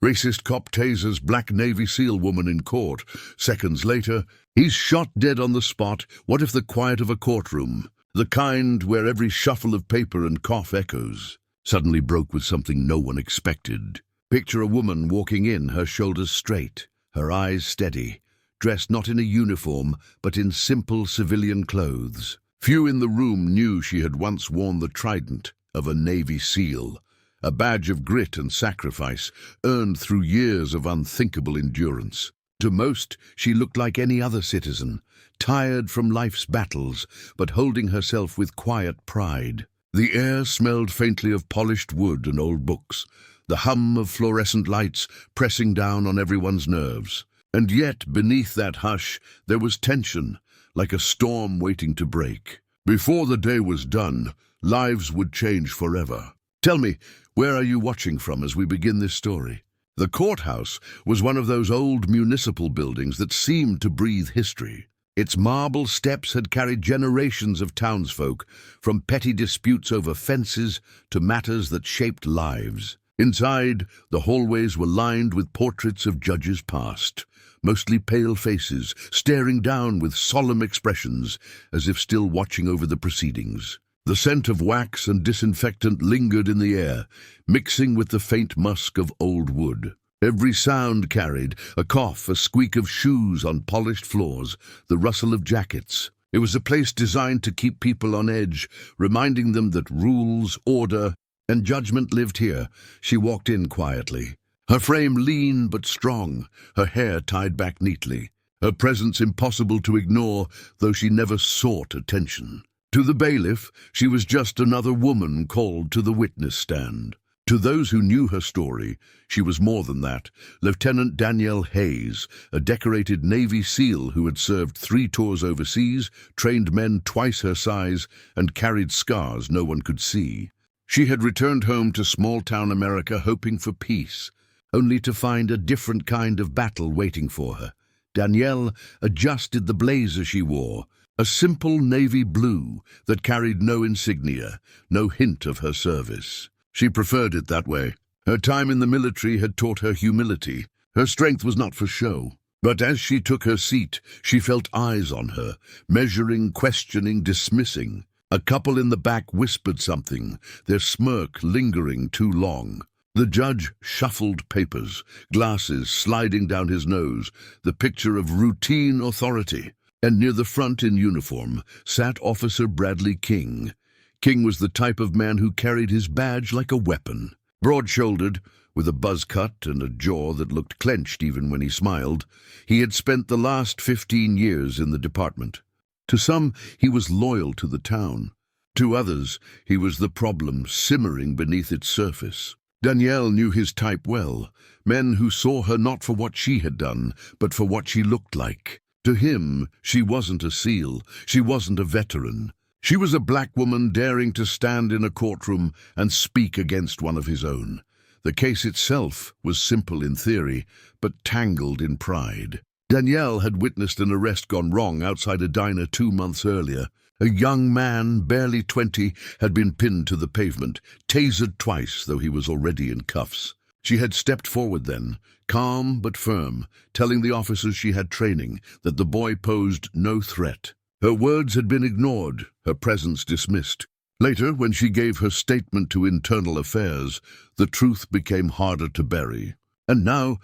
Racist cop tasers black Navy SEAL woman in court. Seconds later, he's shot dead on the spot. What if the quiet of a courtroom, the kind where every shuffle of paper and cough echoes, suddenly broke with something no one expected? Picture a woman walking in, her shoulders straight, her eyes steady, dressed not in a uniform, but in simple civilian clothes. Few in the room knew she had once worn the trident of a Navy SEAL, a badge of grit and sacrifice earned through years of unthinkable endurance. To most, she looked like any other citizen, tired from life's battles, but holding herself with quiet pride. The air smelled faintly of polished wood and old books, the hum of fluorescent lights pressing down on everyone's nerves. And yet, beneath that hush, there was tension, like a storm waiting to break. Before the day was done, lives would change forever. Tell me, where are you watching from as we begin this story? The courthouse was one of those old municipal buildings that seemed to breathe history. Its marble steps had carried generations of townsfolk, from petty disputes over fences to matters that shaped lives. Inside, the hallways were lined with portraits of judges past, mostly pale faces, staring down with solemn expressions, as if still watching over the proceedings. The scent of wax and disinfectant lingered in the air, mixing with the faint musk of old wood. Every sound carried, a cough, a squeak of shoes on polished floors, the rustle of jackets. It was a place designed to keep people on edge, reminding them that rules, order, and judgment lived here. She walked in quietly, her frame lean but strong, her hair tied back neatly, her presence impossible to ignore, though she never sought attention. To the bailiff, she was just another woman called to the witness stand. To those who knew her story, she was more than that. Lieutenant Danielle Hayes, a decorated Navy SEAL who had served 3 tours overseas, trained men twice her size, and carried scars no one could see. She had returned home to small-town America hoping for peace, only to find a different kind of battle waiting for her. Danielle adjusted the blazer she wore, a simple navy blue that carried no insignia, no hint of her service. She preferred it that way. Her time in the military had taught her humility. Her strength was not for show. But as she took her seat, she felt eyes on her, measuring, questioning, dismissing. A couple in the back whispered something, their smirk lingering too long. The judge shuffled papers, glasses sliding down his nose, the picture of routine authority. And near the front in uniform sat Officer Bradley King. King was the type of man who carried his badge like a weapon. Broad-shouldered, with a buzz cut and a jaw that looked clenched even when he smiled, he had spent the last 15 years in the department. To some, he was loyal to the town. To others, he was the problem simmering beneath its surface. Danielle knew his type well, men who saw her not for what she had done, but for what she looked like. To him, she wasn't a SEAL, she wasn't a veteran. She was a black woman daring to stand in a courtroom and speak against one of his own. The case itself was simple in theory, but tangled in pride. Danielle had witnessed an arrest gone wrong outside a diner 2 months earlier. A young man, barely 20, had been pinned to the pavement, tasered twice, though he was already in cuffs. She had stepped forward then, calm but firm, telling the officers she had training, that the boy posed no threat. Her words had been ignored, her presence dismissed. Later, when she gave her statement to Internal Affairs, the truth became harder to bury. And now,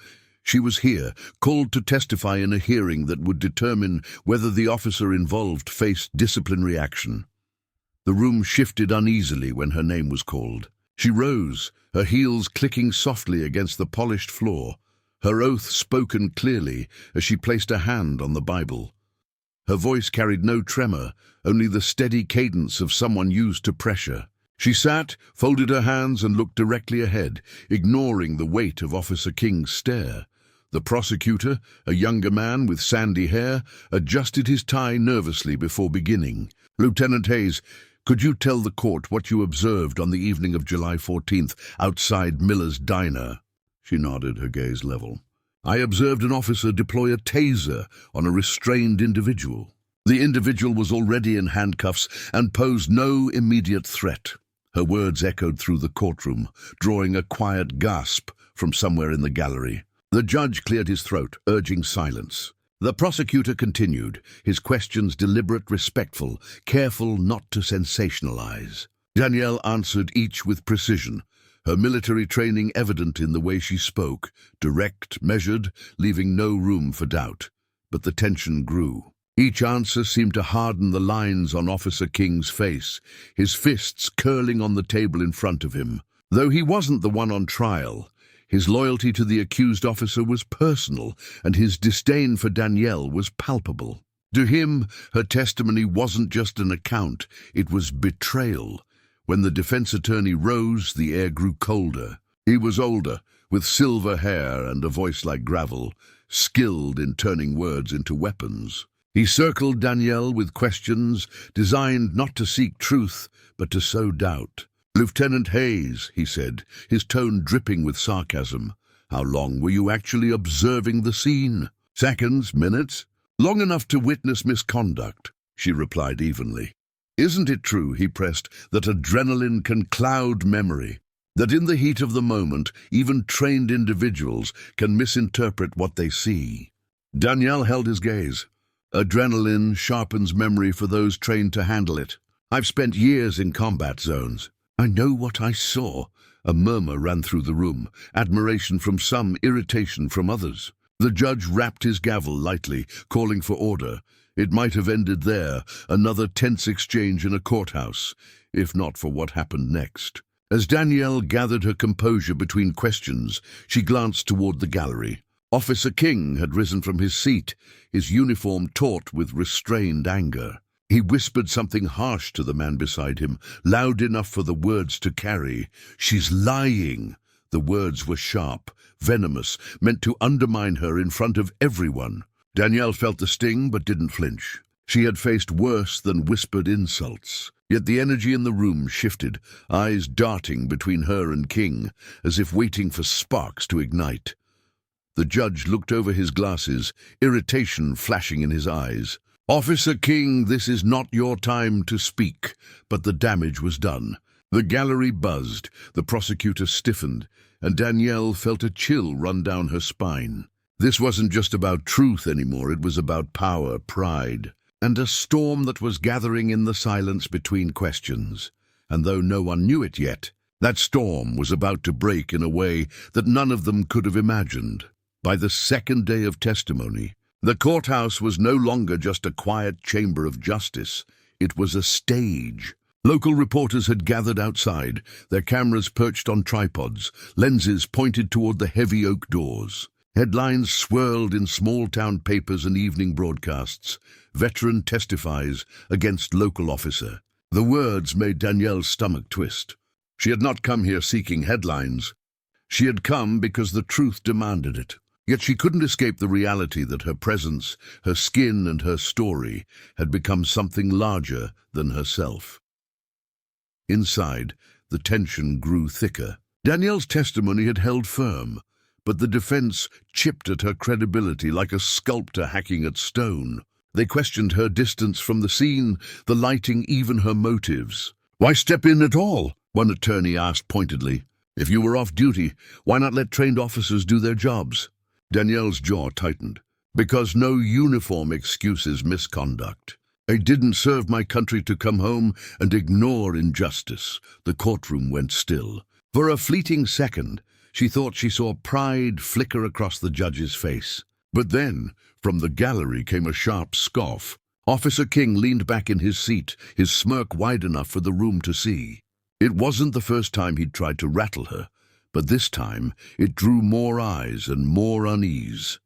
she was here, called to testify in a hearing that would determine whether the officer involved faced disciplinary action. The room shifted uneasily when her name was called. She rose, her heels clicking softly against the polished floor, her oath spoken clearly as she placed a hand on the Bible. Her voice carried no tremor, only the steady cadence of someone used to pressure. She sat, folded her hands, and looked directly ahead, ignoring the weight of Officer King's stare. The prosecutor, a younger man with sandy hair, adjusted his tie nervously before beginning. "Lieutenant Hayes, could you tell the court what you observed on the evening of July 14th outside Miller's Diner?" She nodded, her gaze level. "I observed an officer deploy a taser on a restrained individual. The individual was already in handcuffs and posed no immediate threat." Her words echoed through the courtroom, drawing a quiet gasp from somewhere in the gallery. The judge cleared his throat, urging silence. The prosecutor continued, his questions deliberate, respectful, careful not to sensationalize. Danielle answered each with precision, her military training evident in the way she spoke, direct, measured, leaving no room for doubt. But the tension grew. Each answer seemed to harden the lines on Officer King's face, his fists curling on the table in front of him. Though he wasn't the one on trial, his loyalty to the accused officer was personal, and his disdain for Danielle was palpable. To him, her testimony wasn't just an account, it was betrayal. When the defense attorney rose, the air grew colder. He was older, with silver hair and a voice like gravel, skilled in turning words into weapons. He circled Danielle with questions designed not to seek truth, but to sow doubt. "Lieutenant Hayes," he said, his tone dripping with sarcasm, "how long were you actually observing the scene?" "Seconds, minutes?" "Long enough to witness misconduct," she replied evenly. "Isn't it true," he pressed, "that adrenaline can cloud memory? That in the heat of the moment, even trained individuals can misinterpret what they see?" Danielle held his gaze. "Adrenaline sharpens memory for those trained to handle it. I've spent years in combat zones. I know what I saw." A murmur ran through the room, admiration from some, irritation from others. The judge rapped his gavel lightly, calling for order. It might have ended there, another tense exchange in a courthouse, if not for what happened next. As Danielle gathered her composure between questions, she glanced toward the gallery. Officer King had risen from his seat, his uniform taut with restrained anger. He whispered something harsh to the man beside him, loud enough for the words to carry. "She's lying." The words were sharp, venomous, meant to undermine her in front of everyone. Danielle felt the sting but didn't flinch. She had faced worse than whispered insults. Yet the energy in the room shifted, eyes darting between her and King, as if waiting for sparks to ignite. The judge looked over his glasses, irritation flashing in his eyes. "Officer King, this is not your time to speak." But the damage was done. The gallery buzzed, the prosecutor stiffened, and Danielle felt a chill run down her spine. This wasn't just about truth anymore, it was about power, pride, and a storm that was gathering in the silence between questions. And though no one knew it yet, that storm was about to break in a way that none of them could have imagined. By the second day of testimony, the courthouse was no longer just a quiet chamber of justice. It was a stage. Local reporters had gathered outside, their cameras perched on tripods, lenses pointed toward the heavy oak doors. Headlines swirled in small-town papers and evening broadcasts. "Veteran testifies against local officer." The words made Danielle's stomach twist. She had not come here seeking headlines. She had come because the truth demanded it. Yet she couldn't escape the reality that her presence, her skin and her story had become something larger than herself. Inside, the tension grew thicker. Danielle's testimony had held firm, but the defense chipped at her credibility like a sculptor hacking at stone. They questioned her distance from the scene, the lighting, even her motives. "Why step in at all?" one attorney asked pointedly. "If you were off duty, why not let trained officers do their jobs?" Danielle's jaw tightened. "Because no uniform excuses misconduct. I didn't serve my country to come home and ignore injustice." The courtroom went still. For a fleeting second, she thought she saw pride flicker across the judge's face. But then, from the gallery came a sharp scoff. Officer King leaned back in his seat, his smirk wide enough for the room to see. It wasn't the first time he'd tried to rattle her, but this time it drew more eyes and more unease.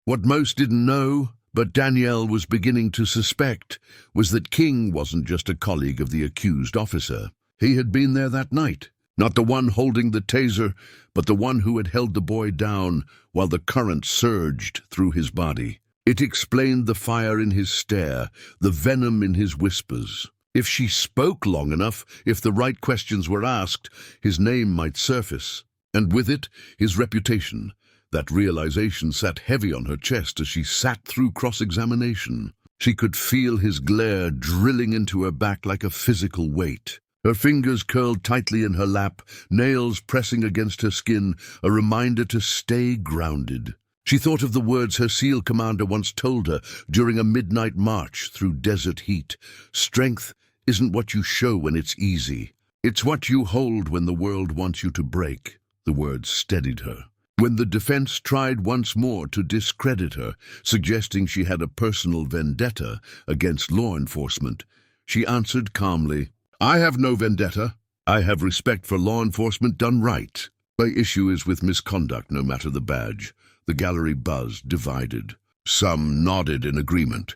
What most didn't know, but Danielle was beginning to suspect, was that King wasn't just a colleague of the accused officer. He had been there that night. Not the one holding the taser, but the one who had held the boy down while the current surged through his body. It explained the fire in his stare, the venom in his whispers. If she spoke long enough, if the right questions were asked, his name might surface. And with it, his reputation. That realization sat heavy on her chest as she sat through cross-examination. She could feel his glare drilling into her back like a physical weight. Her fingers curled tightly in her lap, nails pressing against her skin, a reminder to stay grounded. She thought of the words her SEAL commander once told her during a midnight march through desert heat. Strength isn't what you show when it's easy. It's what you hold when the world wants you to break. The words steadied her. When the defense tried once more to discredit her, suggesting she had a personal vendetta against law enforcement, she answered calmly, "I have no vendetta. I have respect for law enforcement done right. My issue is with misconduct, no matter the badge." The gallery buzzed, divided. Some nodded in agreement.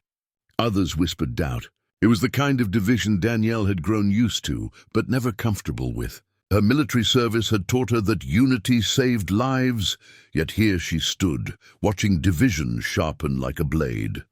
Others whispered doubt. It was the kind of division Danielle had grown used to, but never comfortable with. Her military service had taught her that unity saved lives, yet here she stood, watching division sharpen like a blade.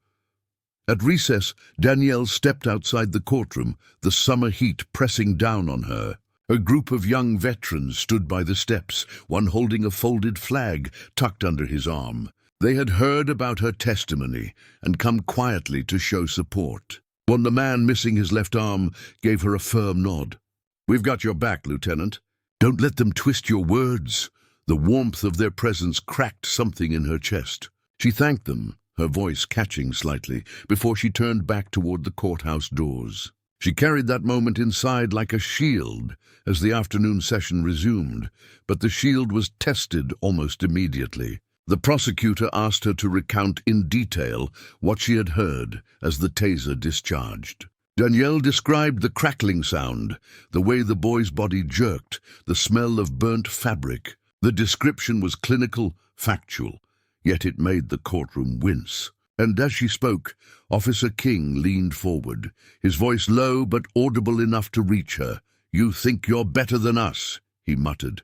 At recess, Danielle stepped outside the courtroom, the summer heat pressing down on her. A group of young veterans stood by the steps, one holding a folded flag tucked under his arm. They had heard about her testimony and come quietly to show support. When the man missing his left arm gave her a firm nod. "We've got your back, Lieutenant. Don't let them twist your words." The warmth of their presence cracked something in her chest. She thanked them, her voice catching slightly, before she turned back toward the courthouse doors. She carried that moment inside like a shield as the afternoon session resumed, but the shield was tested almost immediately. The prosecutor asked her to recount in detail what she had heard as the taser discharged. Danielle described the crackling sound, the way the boy's body jerked, the smell of burnt fabric. The description was clinical, factual, yet it made the courtroom wince. And as she spoke, Officer King leaned forward, his voice low but audible enough to reach her. "You think you're better than us," he muttered.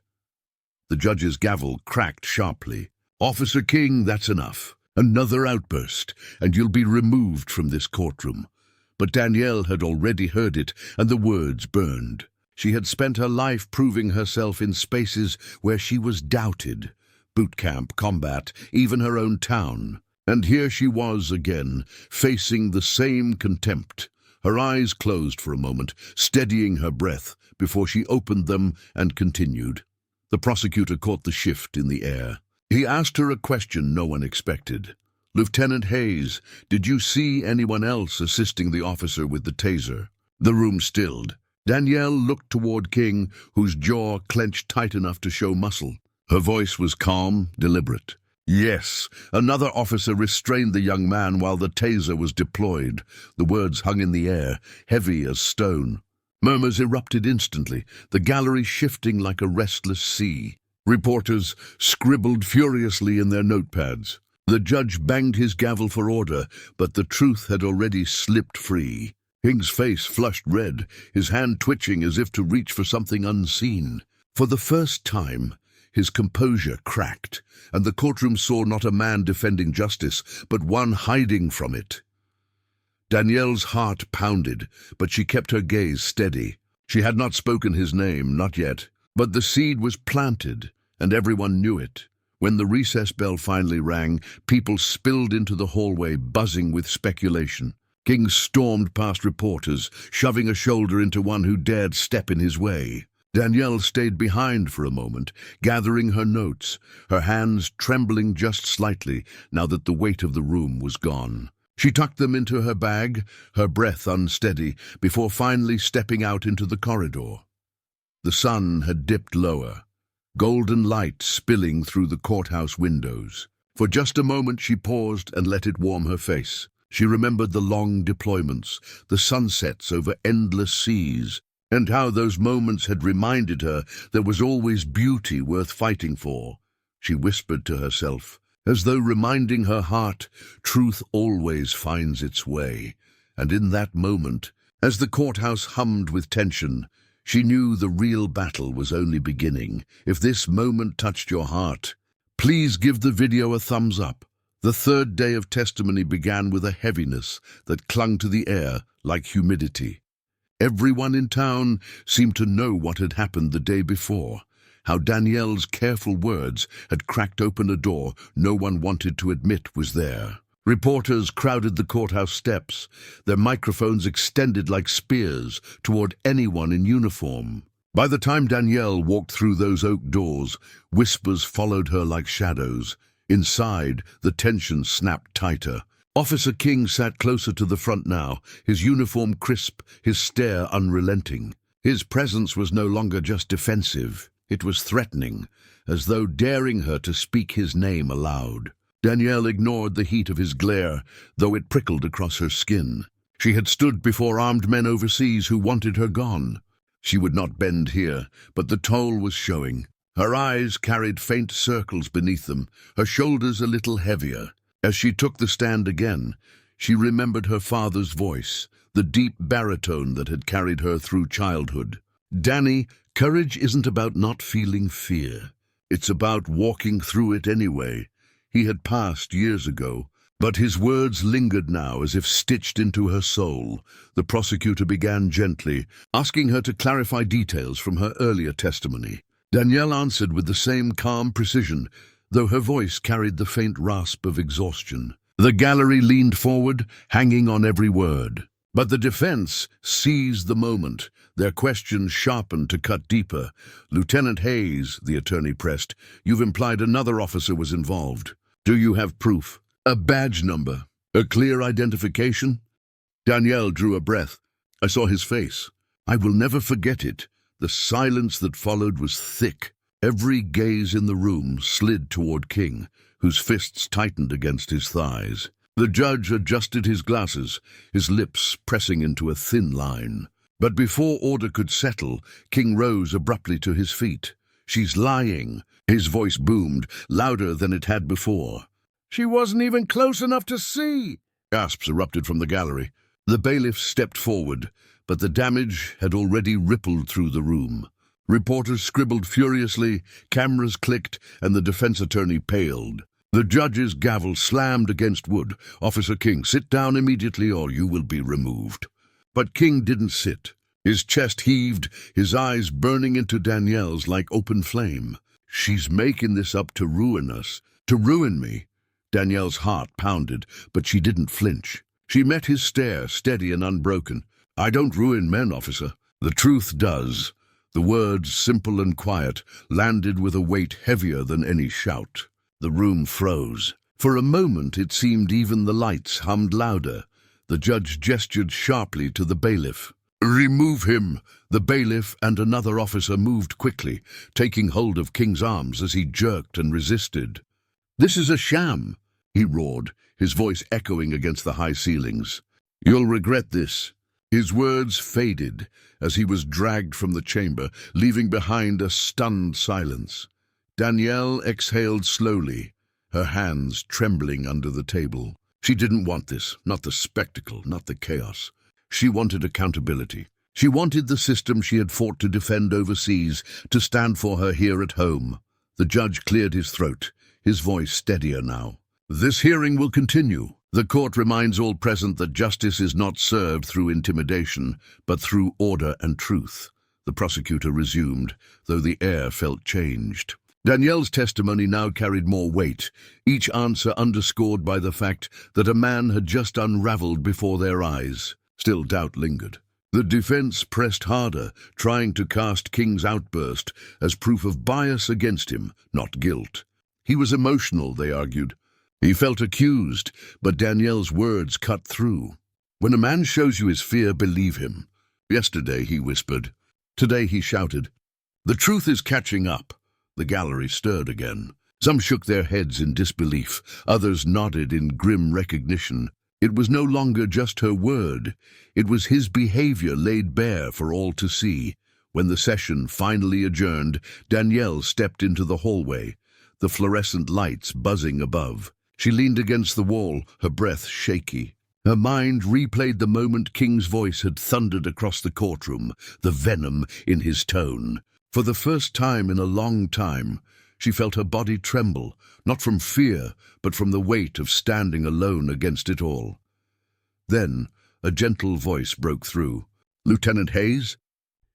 The judge's gavel cracked sharply. "Officer King, that's enough. Another outburst, and you'll be removed from this courtroom." But Danielle had already heard it, and the words burned. She had spent her life proving herself in spaces where she was doubted. Boot camp, combat, even her own town. And here she was again, facing the same contempt. Her eyes closed for a moment, steadying her breath, before she opened them and continued. The prosecutor caught the shift in the air. He asked her a question no one expected. "Lieutenant Hayes, did you see anyone else assisting the officer with the taser?" The room stilled. Danielle looked toward King, whose jaw clenched tight enough to show muscle. Her voice was calm, deliberate. "Yes, another officer restrained the young man while the taser was deployed." The words hung in the air, heavy as stone. Murmurs erupted instantly, the gallery shifting like a restless sea. Reporters scribbled furiously in their notepads. The judge banged his gavel for order, but the truth had already slipped free. King's face flushed red, his hand twitching as if to reach for something unseen. For the first time, his composure cracked, and the courtroom saw not a man defending justice, but one hiding from it. Danielle's heart pounded, but she kept her gaze steady. She had not spoken his name, not yet, but the seed was planted, and everyone knew it. When the recess bell finally rang, people spilled into the hallway, buzzing with speculation. King stormed past reporters, shoving a shoulder into one who dared step in his way. Danielle stayed behind for a moment, gathering her notes, her hands trembling just slightly now that the weight of the room was gone. She tucked them into her bag, her breath unsteady, before finally stepping out into the corridor. The sun had dipped lower, golden light spilling through the courthouse windows. For just a moment she paused and let it warm her face. She remembered the long deployments, the sunsets over endless seas, and how those moments had reminded her there was always beauty worth fighting for. She whispered to herself, as though reminding her heart, truth always finds its way. And in that moment, as the courthouse hummed with tension, she knew the real battle was only beginning. If this moment touched your heart, please give the video a thumbs up. The third day of testimony began with a heaviness that clung to the air like humidity. Everyone in town seemed to know what had happened the day before, how Danielle's careful words had cracked open a door no one wanted to admit was there. Reporters crowded the courthouse steps, their microphones extended like spears toward anyone in uniform. By the time Danielle walked through those oak doors, whispers followed her like shadows. Inside, the tension snapped tighter. Officer King sat closer to the front now, his uniform crisp, his stare unrelenting. His presence was no longer just defensive, it was threatening, as though daring her to speak his name aloud. Danielle ignored the heat of his glare, though it prickled across her skin. She had stood before armed men overseas who wanted her gone. She would not bend here, but the toll was showing. Her eyes carried faint circles beneath them, her shoulders a little heavier. As she took the stand again, she remembered her father's voice, the deep baritone that had carried her through childhood. "Danny, courage isn't about not feeling fear. It's about walking through it anyway." He had passed years ago, but his words lingered now as if stitched into her soul. The prosecutor began gently, asking her to clarify details from her earlier testimony. Danielle answered with the same calm precision, though her voice carried the faint rasp of exhaustion. The gallery leaned forward, hanging on every word. But the defense seized the moment, their questions sharpened to cut deeper. "Lieutenant Hayes," the attorney pressed, "you've implied another officer was involved. Do you have proof? A badge number? A clear identification?" Danielle drew a breath. "I saw his face. I will never forget it. The silence that followed was thick. Every gaze in the room slid toward King, whose fists tightened against his thighs. The judge adjusted his glasses, his lips pressing into a thin line. But before order could settle, King rose abruptly to his feet. "She's lying." His voice boomed, louder than it had before. "She wasn't even close enough to see!" Gasps erupted from the gallery. The bailiff stepped forward, but the damage had already rippled through the room. Reporters scribbled furiously, cameras clicked, and the defense attorney paled. The judge's gavel slammed against wood. "Officer King, sit down immediately or you will be removed." But King didn't sit. His chest heaved, his eyes burning into Danielle's like open flame. "She's making this up to ruin us, to ruin me." Danielle's heart pounded, but she didn't flinch. She met his stare, steady and unbroken. "I don't ruin men, officer. The truth does." The words, simple and quiet, landed with a weight heavier than any shout. The room froze. For a moment it seemed even the lights hummed louder. The judge gestured sharply to the bailiff. "Remove him!" The bailiff and another officer moved quickly, taking hold of King's arms as he jerked and resisted. "This is a sham," he roared, his voice echoing against the high ceilings. "You'll regret this." His words faded as he was dragged from the chamber, leaving behind a stunned silence. Danielle exhaled slowly, her hands trembling under the table. She didn't want this, not the spectacle, not the chaos. She wanted accountability. She wanted the system she had fought to defend overseas to stand for her here at home. The judge cleared his throat, his voice steadier now. "This hearing will continue. The court reminds all present that justice is not served through intimidation, but through order and truth." The prosecutor resumed, though the air felt changed. Danielle's testimony now carried more weight, each answer underscored by the fact that a man had just unraveled before their eyes. Still doubt lingered. The defense pressed harder, trying to cast King's outburst as proof of bias against him, not guilt. He was emotional, they argued. He felt accused, but Danielle's words cut through. "When a man shows you his fear, believe him." Yesterday, he whispered. Today, he shouted. "The truth is catching up." The gallery stirred again. Some shook their heads in disbelief, others nodded in grim recognition. It was no longer just her word. It was his behavior laid bare for all to see. When the session finally adjourned, Danielle stepped into the hallway, the fluorescent lights buzzing above. She leaned against the wall, her breath shaky. Her mind replayed the moment King's voice had thundered across the courtroom, the venom in his tone. For the first time in a long time, she felt her body tremble, not from fear, but from the weight of standing alone against it all. Then, a gentle voice broke through. "Lieutenant Hayes?"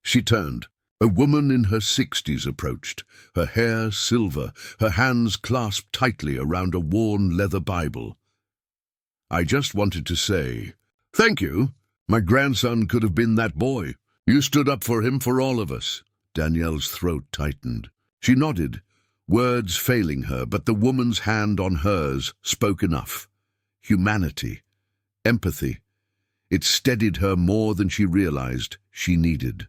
She turned. A woman in her 60s approached, her hair silver, her hands clasped tightly around a worn leather Bible. I just wanted to say, thank you. My grandson could have been that boy. You stood up for him, for all of us. Danielle's throat tightened. She nodded, words failing her, but the woman's hand on hers spoke enough. Humanity, empathy. It steadied her more than she realized she needed.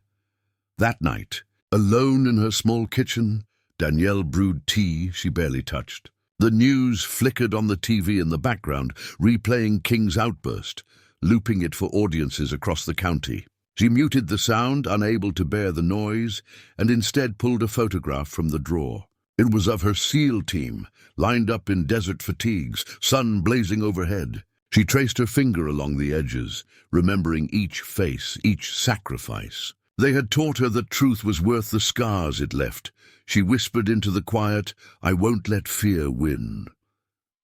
That night, alone in her small kitchen, Danielle brewed tea she barely touched. The news flickered on the TV in the background, replaying King's outburst, looping it for audiences across the county. She muted the sound, unable to bear the noise, and instead pulled a photograph from the drawer. It was of her SEAL team, lined up in desert fatigues, sun blazing overhead. She traced her finger along the edges, remembering each face, each sacrifice. They had taught her that truth was worth the scars it left. She whispered into the quiet, "I won't let fear win."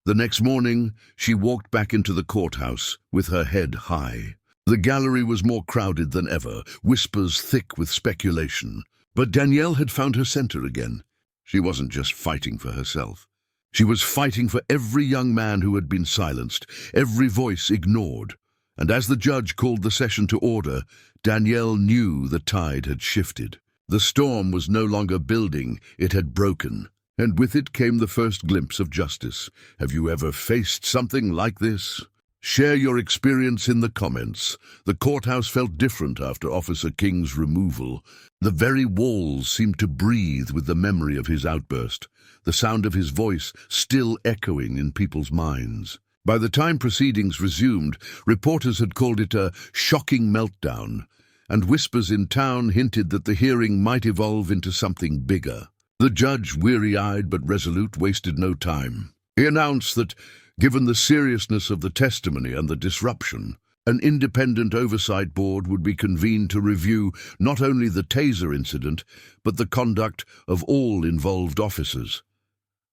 The next morning, she walked back into the courthouse with her head high. The gallery was more crowded than ever, whispers thick with speculation. But Danielle had found her center again. She wasn't just fighting for herself. She was fighting for every young man who had been silenced, every voice ignored. And as the judge called the session to order, Danielle knew the tide had shifted. The storm was no longer building, it had broken. And with it came the first glimpse of justice. Have you ever faced something like this? Share your experience in the comments. The courthouse felt different after Officer King's removal. The very walls seemed to breathe with the memory of his outburst, the sound of his voice still echoing in people's minds. By the time proceedings resumed, reporters had called it a shocking meltdown, and whispers in town hinted that the hearing might evolve into something bigger. The judge, weary-eyed but resolute, wasted no time. He announced that, given the seriousness of the testimony and the disruption, an independent oversight board would be convened to review not only the taser incident, but the conduct of all involved officers.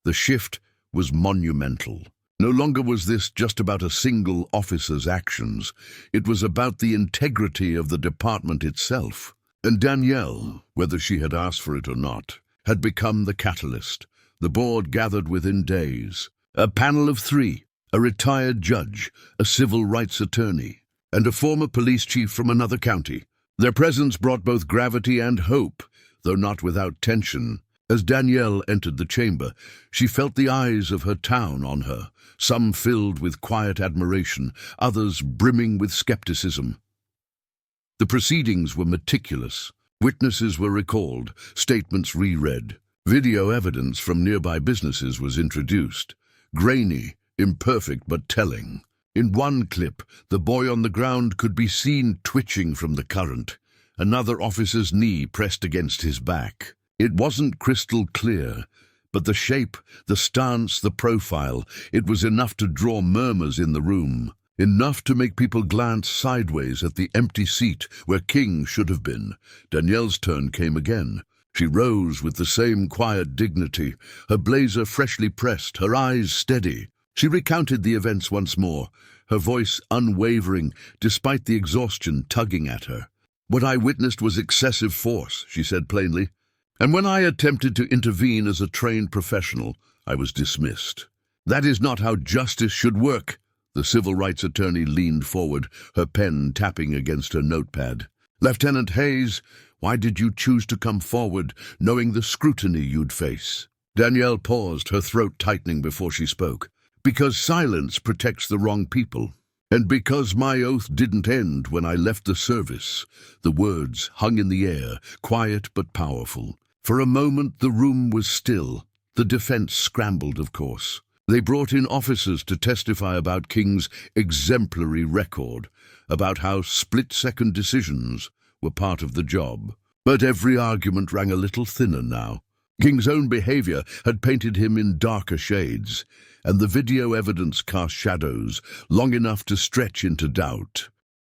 The shift was monumental. No longer was this just about a single officer's actions. It was about the integrity of the department itself. And Danielle, whether she had asked for it or not, had become the catalyst. The board gathered within days. A panel of 3, a retired judge, a civil rights attorney, and a former police chief from another county. Their presence brought both gravity and hope, though not without tension. As Danielle entered the chamber, she felt the eyes of her town on her, some filled with quiet admiration, others brimming with skepticism. The proceedings were meticulous. Witnesses were recalled, statements reread. Video evidence from nearby businesses was introduced. Grainy, imperfect but telling. In one clip, the boy on the ground could be seen twitching from the current, another officer's knee pressed against his back. It wasn't crystal clear, but the shape, the stance, the profile, it was enough to draw murmurs in the room, enough to make people glance sideways at the empty seat where King should have been. Danielle's turn came again. She rose with the same quiet dignity, her blazer freshly pressed, her eyes steady. She recounted the events once more, her voice unwavering, despite the exhaustion tugging at her. "What I witnessed was excessive force," she said plainly. "And when I attempted to intervene as a trained professional, I was dismissed. That is not how justice should work." The civil rights attorney leaned forward, her pen tapping against her notepad. "Lieutenant Hayes, why did you choose to come forward, knowing the scrutiny you'd face?" Danielle paused, her throat tightening before she spoke. "Because silence protects the wrong people. And because my oath didn't end when I left the service." The words hung in the air, quiet but powerful. For a moment the room was still. The defense scrambled, of course. They brought in officers to testify about King's exemplary record, about how split-second decisions were part of the job. But every argument rang a little thinner now. King's own behavior had painted him in darker shades, and the video evidence cast shadows long enough to stretch into doubt.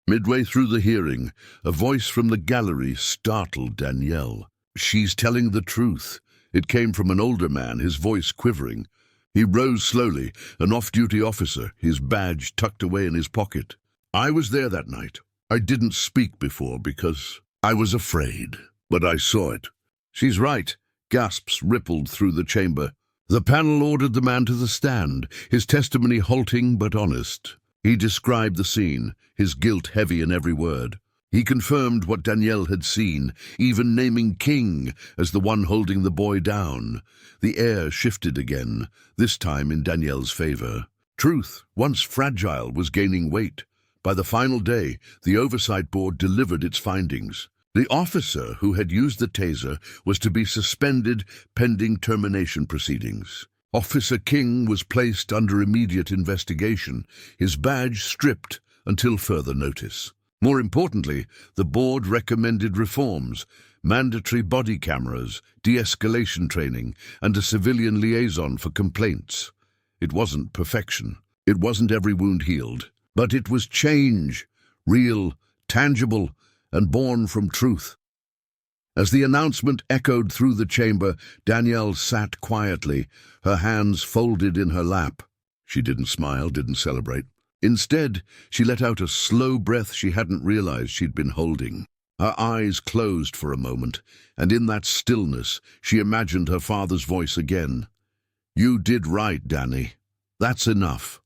Midway through the hearing, a voice from the gallery startled Danielle. "She's telling the truth." It came from an older man, his voice quivering. He rose slowly, an off-duty officer, his badge tucked away in his pocket. "I was there that night. I didn't speak before because I was afraid, but I saw it." "She's right." Gasps rippled through the chamber. The panel ordered the man to the stand, his testimony halting but honest. He described the scene, his guilt heavy in every word. He confirmed what Danielle had seen, even naming King as the one holding the boy down. The air shifted again, this time in Danielle's favor. Truth, once fragile, was gaining weight. By the final day, the oversight board delivered its findings. The officer who had used the taser was to be suspended pending termination proceedings. Officer King was placed under immediate investigation, his badge stripped until further notice. More importantly, the board recommended reforms, mandatory body cameras, de-escalation training, and a civilian liaison for complaints. It wasn't perfection. It wasn't every wound healed. But it was change, real, tangible, and born from truth. As the announcement echoed through the chamber, Danielle sat quietly, her hands folded in her lap. She didn't smile, didn't celebrate. Instead, she let out a slow breath she hadn't realized she'd been holding. Her eyes closed for a moment, and in that stillness, she imagined her father's voice again. "You did right, Danny. That's enough."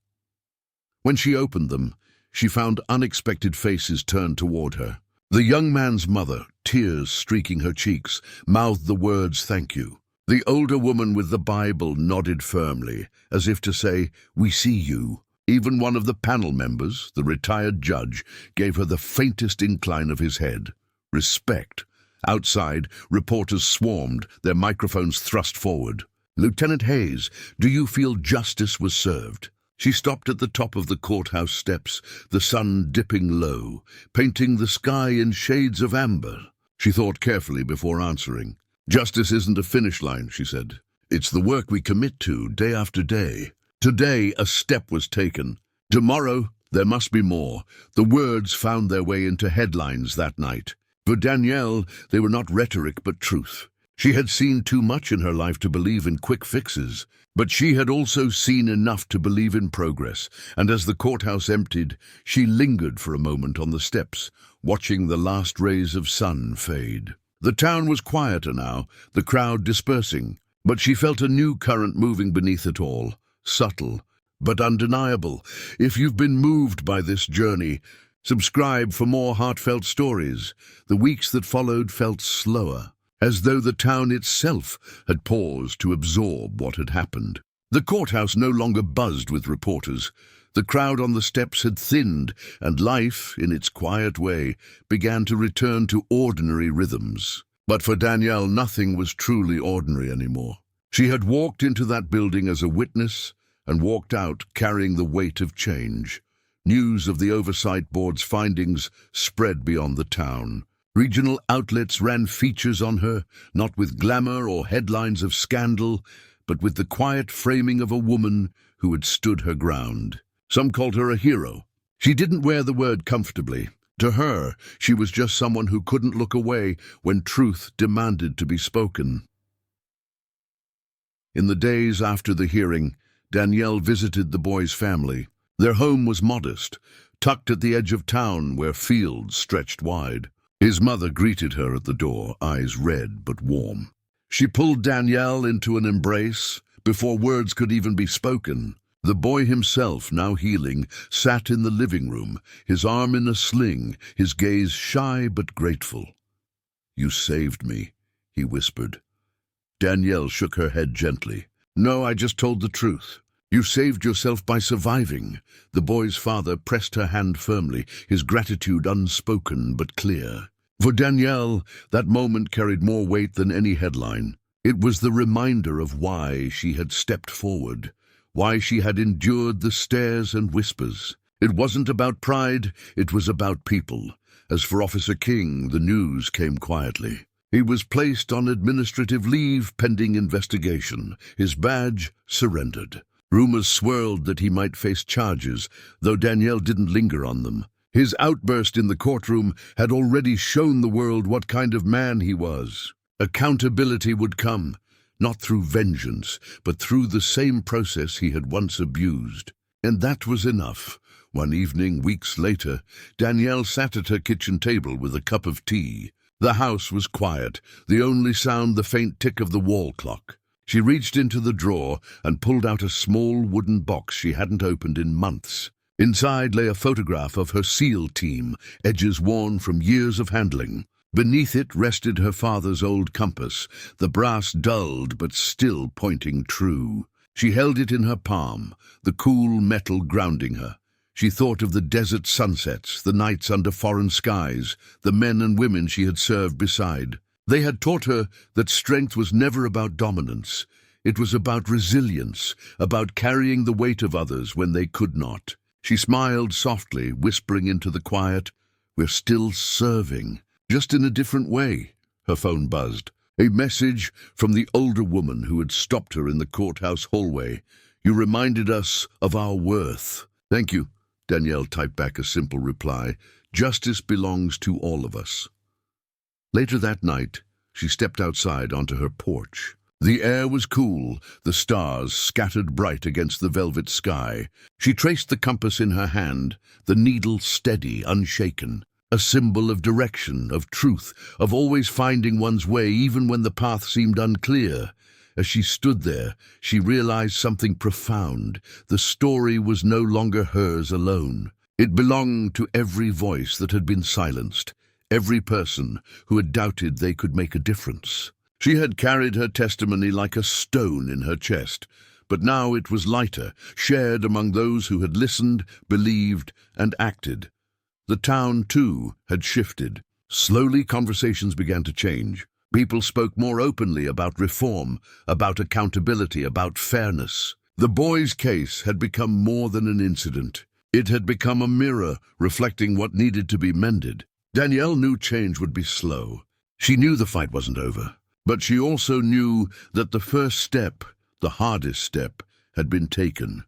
When she opened them, she found unexpected faces turned toward her. The young man's mother, tears streaking her cheeks, mouthed the words, "Thank you." The older woman with the Bible nodded firmly, as if to say, "We see you." Even one of the panel members, the retired judge, gave her the faintest incline of his head. Respect. Outside, reporters swarmed, their microphones thrust forward. "Lieutenant Hayes, do you feel justice was served?" She stopped at the top of the courthouse steps, the sun dipping low, painting the sky in shades of amber. She thought carefully before answering. "Justice isn't a finish line," she said. "It's the work we commit to, day after day." Today, a step was taken. Tomorrow, there must be more. The words found their way into headlines that night. For Danielle, they were not rhetoric but truth. She had seen too much in her life to believe in quick fixes, but she had also seen enough to believe in progress, and as the courthouse emptied, she lingered for a moment on the steps, watching the last rays of sun fade. The town was quieter now, the crowd dispersing, but she felt a new current moving beneath it all. Subtle, but undeniable. If you've been moved by this journey, subscribe for more heartfelt stories. The weeks that followed felt slower, as though the town itself had paused to absorb what had happened. The courthouse no longer buzzed with reporters. The crowd on the steps had thinned, and life, in its quiet way, began to return to ordinary rhythms. But for Danielle, nothing was truly ordinary anymore. She had walked into that building as a witness and walked out carrying the weight of change. News of the Oversight Board's findings spread beyond the town. Regional outlets ran features on her, not with glamour or headlines of scandal, but with the quiet framing of a woman who had stood her ground. Some called her a hero. She didn't wear the word comfortably. To her, she was just someone who couldn't look away when truth demanded to be spoken. In the days after the hearing, Danielle visited the boy's family. Their home was modest, tucked at the edge of town where fields stretched wide. His mother greeted her at the door, eyes red but warm. She pulled Danielle into an embrace before words could even be spoken. The boy himself, now healing, sat in the living room, his arm in a sling, his gaze shy but grateful. "You saved me," he whispered. Danielle shook her head gently. "No, I just told the truth. You saved yourself by surviving." The boy's father pressed her hand firmly, his gratitude unspoken but clear. For Danielle, that moment carried more weight than any headline. It was the reminder of why she had stepped forward, why she had endured the stares and whispers. It wasn't about pride, it was about people. As for Officer King, the news came quietly. He was placed on administrative leave pending investigation. His badge surrendered. Rumors swirled that he might face charges, though Danielle didn't linger on them. His outburst in the courtroom had already shown the world what kind of man he was. Accountability would come, not through vengeance, but through the same process he had once abused. And that was enough. One evening, weeks later, Danielle sat at her kitchen table with a cup of tea. The house was quiet, the only sound the faint tick of the wall clock. She reached into the drawer and pulled out a small wooden box she hadn't opened in months. Inside lay a photograph of her SEAL team, edges worn from years of handling. Beneath it rested her father's old compass, the brass dulled but still pointing true. She held it in her palm, the cool metal grounding her. She thought of the desert sunsets, the nights under foreign skies, the men and women she had served beside. They had taught her that strength was never about dominance. It was about resilience, about carrying the weight of others when they could not. She smiled softly, whispering into the quiet, "We're still serving, just in a different way." Her phone buzzed. A message from the older woman who had stopped her in the courthouse hallway. "You reminded us of our worth." "Thank you," Danielle typed back a simple reply. "Justice belongs to all of us." Later that night, she stepped outside onto her porch. The air was cool, the stars scattered bright against the velvet sky. She traced the compass in her hand, the needle steady, unshaken. A symbol of direction, of truth, of always finding one's way even when the path seemed unclear. As she stood there, she realized something profound. The story was no longer hers alone. It belonged to every voice that had been silenced, every person who had doubted they could make a difference. She had carried her testimony like a stone in her chest, but now it was lighter, shared among those who had listened, believed, and acted. The town, too, had shifted. Slowly, conversations began to change. People spoke more openly about reform, about accountability, about fairness. The boy's case had become more than an incident. It had become a mirror reflecting what needed to be mended. Danielle knew change would be slow. She knew the fight wasn't over, but she also knew that the first step, the hardest step, had been taken.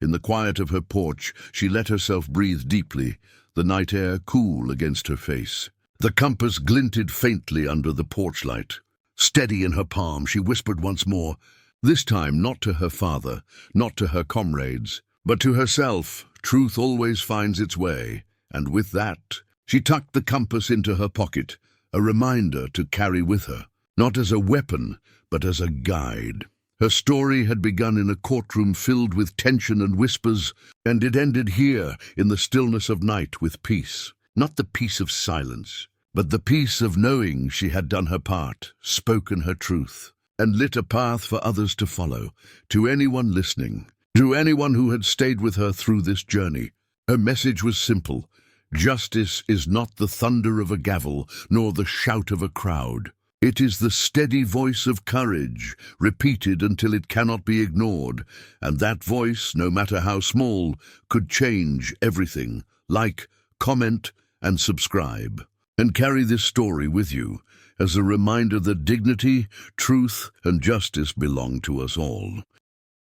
In the quiet of her porch, she let herself breathe deeply, the night air cool against her face. The compass glinted faintly under the porch light. Steady in her palm, she whispered once more, this time not to her father, not to her comrades, but to herself. Truth always finds its way, and with that, she tucked the compass into her pocket, a reminder to carry with her, not as a weapon, but as a guide. Her story had begun in a courtroom filled with tension and whispers, and it ended here, in the stillness of night, with peace. Not the peace of silence, but the peace of knowing she had done her part, spoken her truth, and lit a path for others to follow. To anyone listening, to anyone who had stayed with her through this journey, her message was simple. Justice is not the thunder of a gavel, nor the shout of a crowd. It is the steady voice of courage, repeated until it cannot be ignored, and that voice, no matter how small, could change everything. Like, comment, and subscribe. And carry this story with you as a reminder that dignity, truth, and justice belong to us all.